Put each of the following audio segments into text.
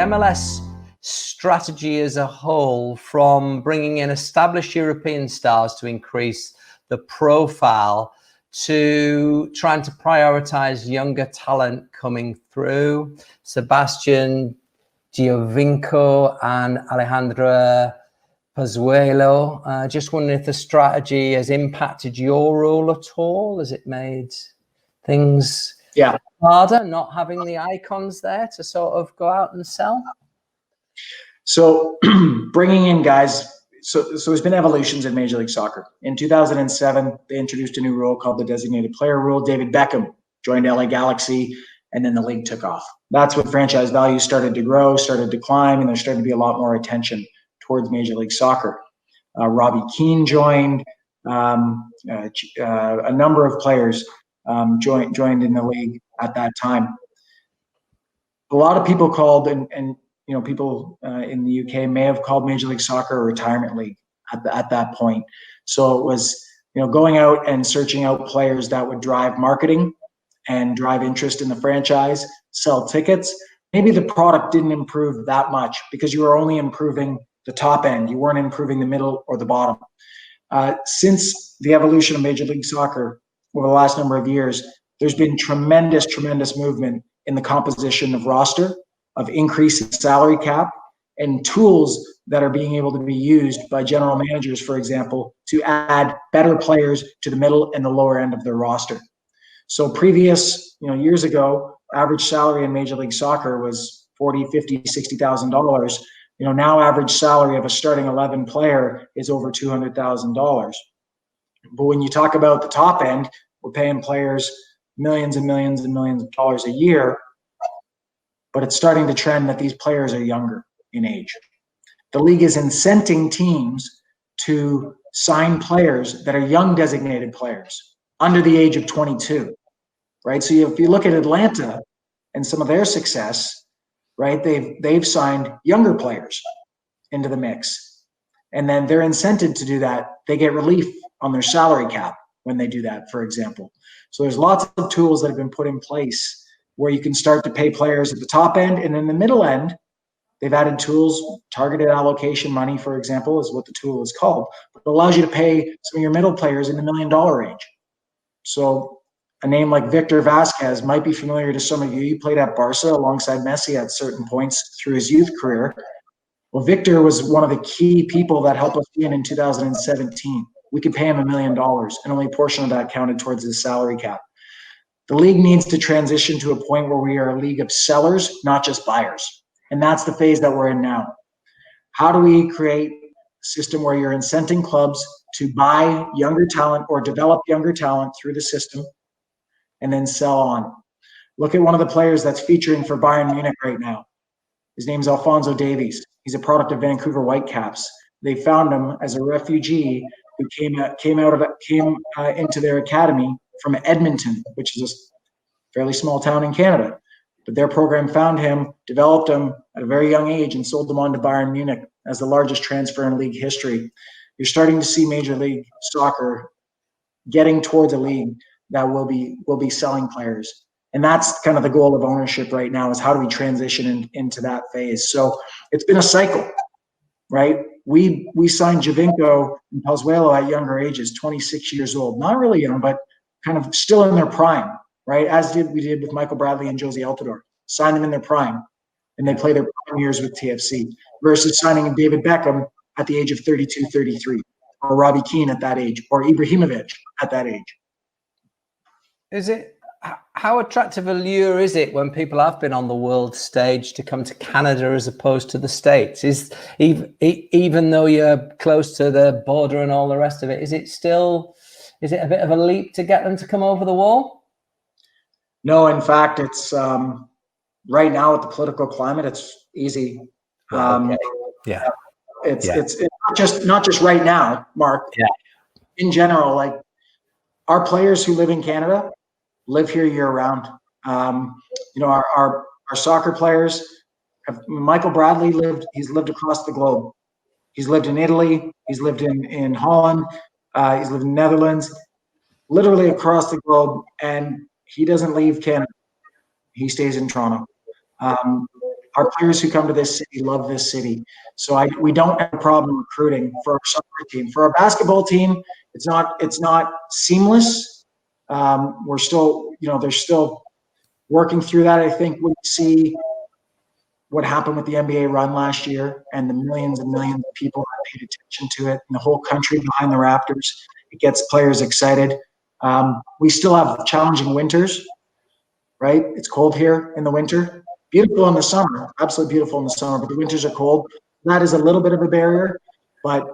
MLS strategy as a whole, from bringing in established European stars to increase the profile to trying to prioritize younger talent coming through? Sebastian Giovinco and Alejandra Pozuelo. Just wondering if the strategy has impacted your role at all. Has it made things harder not having the icons there to sort of go out and sell? So bringing in guys, so there's been evolutions in Major League Soccer. In 2007, they introduced a new rule called the designated player rule. David Beckham joined LA Galaxy, and then the league took off. That's when franchise values started to grow, started to climb, and there started to be a lot more attention towards Major League Soccer. Robbie Keane joined, a number of players joined in the league at that time. A lot of people called, and you know, people in the UK may have called Major League Soccer a retirement league at that point. So it was, you know, going out and searching out players that would drive marketing and drive interest in the franchise, sell tickets. Maybe the product didn't improve that much because you were only improving the top end. You weren't improving the middle or the bottom. Since the evolution of Major League Soccer over the last number of years, there's been tremendous movement in the composition of roster, of increase in salary cap, and tools that are being able to be used by general managers, for example, to add better players to the middle and the lower end of their roster. So previous, you know, years ago, average salary in Major League Soccer was $40,000, $50,000, $60,000. You know, now average salary of a starting 11 player is over $200,000. But when you talk about the top end, we're paying players millions and millions and millions of dollars a year, but it's starting to trend that these players are younger in age. The league is incenting teams to sign players that are young designated players under the age of 22, right? So if you look at Atlanta and some of their success, right, they've signed younger players into the mix, and then they're incented to do that. They get relief on their salary cap when they do that, for example. So there's lots of tools that have been put in place where you can start to pay players at the top end, and in the middle end, they've added tools. Targeted allocation money, for example, is what the tool is called. It allows you to pay some of your middle players in the $1 million range. So a name like Victor Vasquez might be familiar to some of you. He played at Barca alongside Messi at certain points through his youth career. Well, Victor was one of the key people that helped us win in 2017. We could pay him $1 million, and only a portion of that counted towards his salary cap. The league needs to transition to a point where we are a league of sellers, not just buyers. And that's the phase that we're in now. How do we create a system where you're incenting clubs to buy younger talent or develop younger talent through the system and then sell on? Look at one of the players that's featuring for Bayern Munich right now. His name's Alphonso Davies. He's a product of Vancouver Whitecaps. They found him as a refugee who came into their academy from Edmonton, which is a fairly small town in Canada. But their program found him, developed him at a very young age, and sold him on to Bayern Munich as the largest transfer in league history. You're starting to see Major League Soccer getting towards a league that will be selling players. And that's kind of the goal of ownership right now, is how do we transition into that phase? So it's been a cycle, right? We signed Giovinco and Pozuelo at younger ages, 26 years old. Not really young, but kind of still in their prime, right? As we did with Michael Bradley and Josie Altidore. Sign them in their prime, and they play their prime years with TFC, versus signing David Beckham at the age of 32, 33, or Robbie Keane at that age, or Ibrahimovic at that age. Is it, how attractive a lure is it when people have been on the world stage to come to Canada as opposed to the States? Is even though you're close to the border and all the rest of it, is it a bit of a leap to get them to come over the wall? No, in fact, it's right now with the political climate, it's easy. Okay. It's not just right now, Mark. Yeah. In general, like, our players who live in Canada live here year round. Our soccer players Michael Bradley he's lived across the globe. He's lived in Italy, he's lived in Holland, he's lived in the Netherlands, literally across the globe, and he doesn't leave Canada. He stays in Toronto. Our players who come to this city love this city. So we don't have a problem recruiting for our soccer team. For our basketball team, it's not seamless. We're still, they're still working through that. I think we see what happened with the NBA run last year and the millions and millions of people that paid attention to it and the whole country behind the Raptors. It gets players excited. We still have challenging winters, right? It's cold here in the winter. Beautiful in the summer, absolutely beautiful in the summer, but the winters are cold. That is a little bit of a barrier, but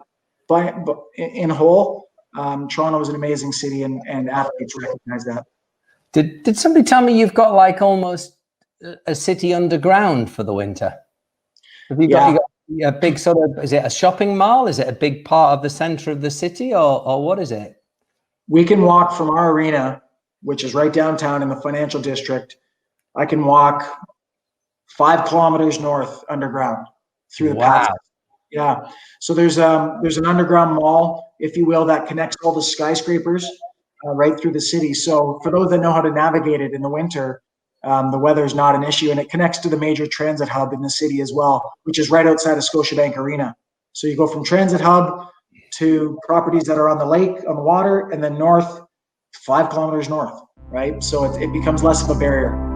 in whole, Toronto is an amazing city, and athletes recognize that. Did somebody tell me you've got like almost a city underground for the winter? Have you got a big sort of, is it a shopping mall? Is it a big part of the center of the city, or what is it? We can walk from our arena, which is right downtown in the financial district. I can walk 5 kilometers north underground through the path. Yeah. So there's an underground mall, if you will, that connects all the skyscrapers right through the city. So for those that know how to navigate it in the winter, the weather is not an issue, and it connects to the major transit hub in the city as well, which is right outside of Scotiabank Arena. So you go from transit hub to properties that are on the lake, on the water, and then north, 5 kilometers north, right? So it becomes less of a barrier.